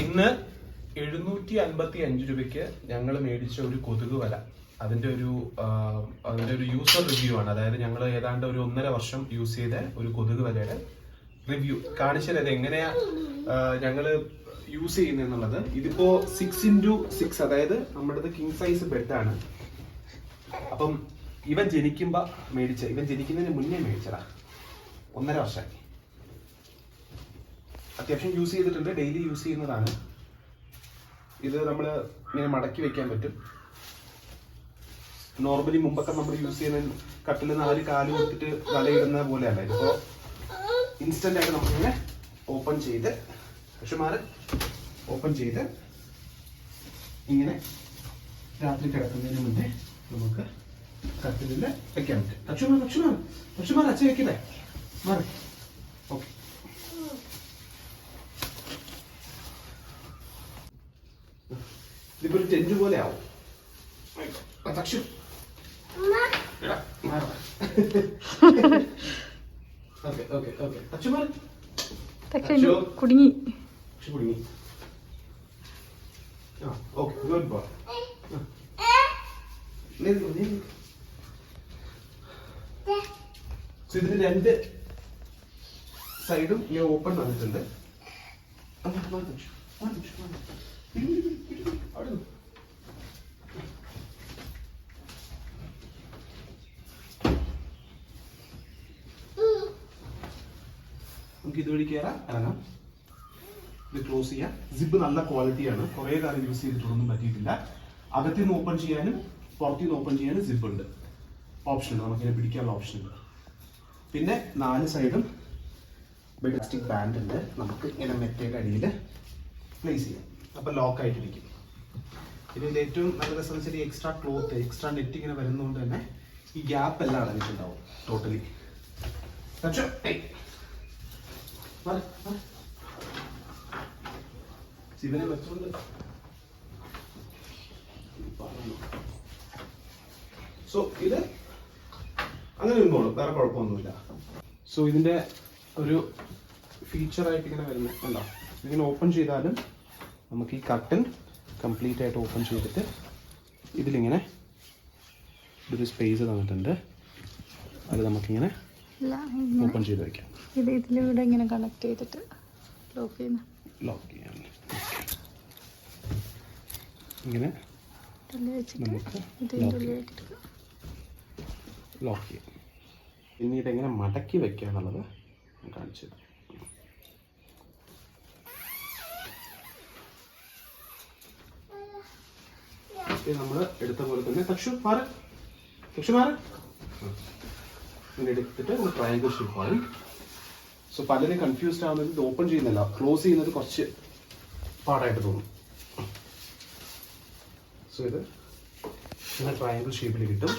ഇന്ന് 755 രൂപയ്ക്ക് ഞങ്ങൾ മേടിച്ച ഒരു കൊതുക് വല, അതിന്റെ ഒരു യൂസർ റിവ്യൂ ആണ്. അതായത് ഞങ്ങൾ ഏതാണ്ട് ഒരു 1.5 വർഷം യൂസ് ചെയ്ത ഒരു കൊതുക് വലയുടെ റിവ്യൂ കാണിച്ചത് എങ്ങനെയാ ഞങ്ങൾ യൂസ് ചെയ്യുന്നത്. ഇതിപ്പോ 6x6, അതായത് നമ്മുടെ കിങ് സൈസ് ബെഡാണ്. അപ്പം ഇവൻ ജനിക്കുന്നതിന് മുന്നേ മേടിച്ചതാ, 1.5 വർഷമായി. അത്യാവശ്യം യൂസ് ചെയ്തിട്ടുണ്ട്, ഡെയിലി യൂസ് ചെയ്യുന്നതാണ്. ഇത് നമ്മൾ ഇങ്ങനെ മടക്കി വെക്കാൻ പറ്റും. നോർമലി മുമ്പൊക്കെ നമ്മൾ യൂസ് ചെയ്യുന്ന കട്ടിൽ 4 കാല് കൊടുത്തിട്ട് വലയിടുന്ന പോലെയല്ല. ഇതിപ്പോ ഇൻസ്റ്റന്റ് ആയിട്ട് നമുക്കിങ്ങനെ ഓപ്പൺ ചെയ്ത് ഇങ്ങനെ രാത്രി കിടക്കുന്നതിന് മുന്നേ നമുക്ക് കട്ടിലിൽ വെക്കാൻ പറ്റും. പക്ഷുമാർ അച്ഛൻ വെക്കട്ടെ, മാറി. ഓക്കെ, ഇതിപ്പോ ഒരു ടെന്റ് പോലെ ആവും. കുടുങ്ങി. ഇതിന് 2 സൈഡും ഇങ്ങനെ ഓപ്പൺ വന്നിട്ടുണ്ട്. നമുക്ക് ഇതുവഴി കയറാം, ഇറങ്ങാം. ഇത് ക്ലോസ് ചെയ്യാം. സിബ് നല്ല ക്വാളിറ്റിയാണ്, കുറെ കാലം യൂസ് ചെയ്തിട്ടൊന്നും പറ്റിയിട്ടില്ല. അകത്തുനിന്ന് ഓപ്പൺ ചെയ്യാനും പുറത്തുനിന്ന് ഓപ്പൺ ചെയ്യാനും സിബ് ഉണ്ട്, ഓപ്ഷൻ ഉണ്ട്, നമുക്കിങ്ങനെ പിടിക്കാനുള്ള ഓപ്ഷൻ ഉണ്ട്. പിന്നെ 4 സൈഡും പ്ലാസ്റ്റിക് ബാൻഡ് ഉണ്ട്, നമുക്ക് ഇങ്ങനെ മെറ്റയുടെ അടിയിൽ പ്ലേസ് ചെയ്യാം. അപ്പൊ ലോക്ക് ആയിട്ടിരിക്കും. ഇതിന്റെ ഏറ്റവും നല്ല രസം വെച്ചാൽ എക്സ്ട്രാ ക്ലോത്ത്, എക്സ്ട്രാ നെറ്റ് ഇങ്ങനെ വരുന്നതുകൊണ്ട് തന്നെ ഈ ഗ്യാപ്പ് എല്ലാം അടങ്ങിയിട്ടുണ്ടാവും ടോട്ടലി. ശിവനെ വെച്ചോണ്ട് സോ ഇത് അങ്ങനെ നിന്നോളൂ, വേറെ കുഴപ്പമൊന്നുമില്ല. സോ ഇതിന്റെ ഒരു ഫീച്ചറായിട്ട് ഇങ്ങനെ വരുന്നത് ഉണ്ടോ, ഇങ്ങനെ ഓപ്പൺ ചെയ്താലും നമുക്ക് ഈ കർട്ടൻ കംപ്ലീറ്റ് ആയിട്ട് ഓപ്പൺ ചെയ്തിട്ട് ഇതിലിങ്ങനെ ഒരു സ്പേസ് തന്നിട്ടുണ്ട്, അത് നമുക്കിങ്ങനെ ഓപ്പൺ ചെയ്ത് വയ്ക്കാം. ഇതിലൂടെ ഇങ്ങനെ കണക്ട് ചെയ്തിട്ട് ലോക്ക് ചെയ്യാം. ഇങ്ങനെ നമുക്ക് ലോക്ക് ചെയ്യാം. ഇനി ഇതെങ്ങനെ മടക്കി വെക്കുക എന്നുള്ളത് കാണിച്ചു തരാം. നമ്മൾ എടുത്ത പോലെ തന്നെ ഇങ്ങനെ എടുത്തിട്ട് നമ്മൾ ട്രയാങ്കിൾ ഷേപ്പ് ആയി. സോ പലരും കൺഫ്യൂസ്ഡ് ആവുന്നത് ഇത് ഓപ്പൺ ചെയ്യുന്നില്ല, ക്ലോസ് ചെയ്യുന്നത് കുറച്ച് പാടായിട്ട് തോന്നും. സോ ഇത് ഇങ്ങനെ ട്രയാങ്കിൾ ഷേപ്പിൽ കിട്ടും.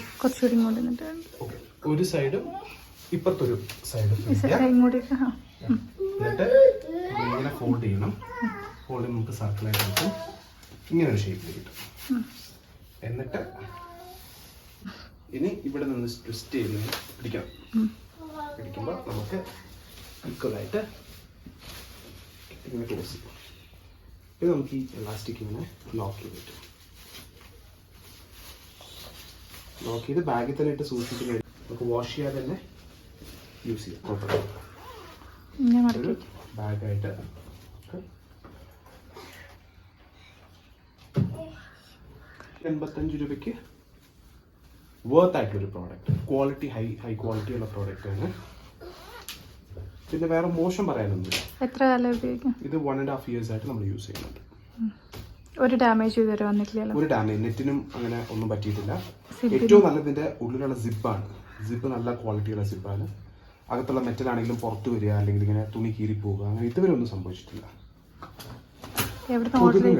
ഓക്കെ, ഒരു സൈഡും ഇപ്പുറത്തൊരു സൈഡും എന്നിട്ട് ഇങ്ങനെ ഫോൾഡ് ചെയ്യണം. ഫോൾഡ് നമുക്ക് സർക്കിളായിട്ട് കിട്ടും, ഇങ്ങനെ ഒരു ഷേപ്പിൽ കിട്ടും. എന്നിട്ട് ഇനി ഇവിടെ നിന്ന് ട്വിസ്റ്റ് ചെയ്ത് പിടിക്കുമ്പോൾ നമുക്ക് ഈക്വലായിട്ട് ഇങ്ങനെ ക്ലോസ് ചെയ്യും. ഇത് നമുക്ക് ഈ എലാസ്റ്റിക് ഇങ്ങനെ ലോക്ക് ചെയ്ത് പറ്റും. ലോക്ക് ചെയ്ത് ബാഗിൽ തന്നെ ഇട്ട് സൂക്ഷിക്കുന്ന നമുക്ക് വാഷ് ചെയ്യാതെ തന്നെ യൂസ് ചെയ്യാം. ഒരു ബാഗായിട്ട് 85 രൂപയ്ക്ക് വർത്ത് ആയിട്ടുള്ളൊരു പ്രോഡക്റ്റ്, ക്വാളിറ്റി ഹൈ ക്വാളിറ്റി ഉള്ള പ്രോഡക്റ്റ് ആണ്. പിന്നെ വേറെ മോശം പറയാനൊന്നുമില്ല. എത്ര കാലം ഉപയോഗിക്കും? ഇത് 1.5 years ആയിട്ട് നമ്മൾ യൂസ് ചെയ്യുന്നുണ്ട്. ഒരു ഡാമേജ് ഇതുവരെ വന്നിട്ടില്ല. ഒരു ഡാമേജ് നെറ്റിനും അങ്ങനെ ഒന്നും പറ്റിയിട്ടില്ല. ഏറ്റവും നല്ലതിന്റെ ഉള്ളിലുള്ള സിബാണ്. സിബ് നല്ല ക്വാളിറ്റിയുള്ള സിബാണ്. അകത്തുള്ള മെറ്റൽ ആണെങ്കിലും പുറത്തു വരിക അല്ലെങ്കിൽ ഇങ്ങനെ തുണി കീറി പോവുക അങ്ങനെ ഇതുവരെ ഒന്നും സംഭവിച്ചിട്ടില്ല.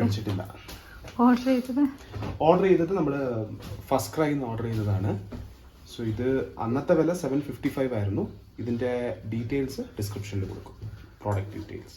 കഴിച്ചിട്ടില്ല. ഓർഡർ ചെയ്തത് നമ്മൾ ഫസ്റ്റ് ക്രൈന്ന് ഓർഡർ ചെയ്തതാണ്. സോ ഇത് അന്നത്തെ വില 755 ആയിരുന്നു. ഇതിന്റെ ഡീറ്റെയിൽസ് ഡിസ്ക്രിപ്ഷനിൽ കൊടുക്കും, പ്രോഡക്റ്റ് ഡീറ്റെയിൽസ്.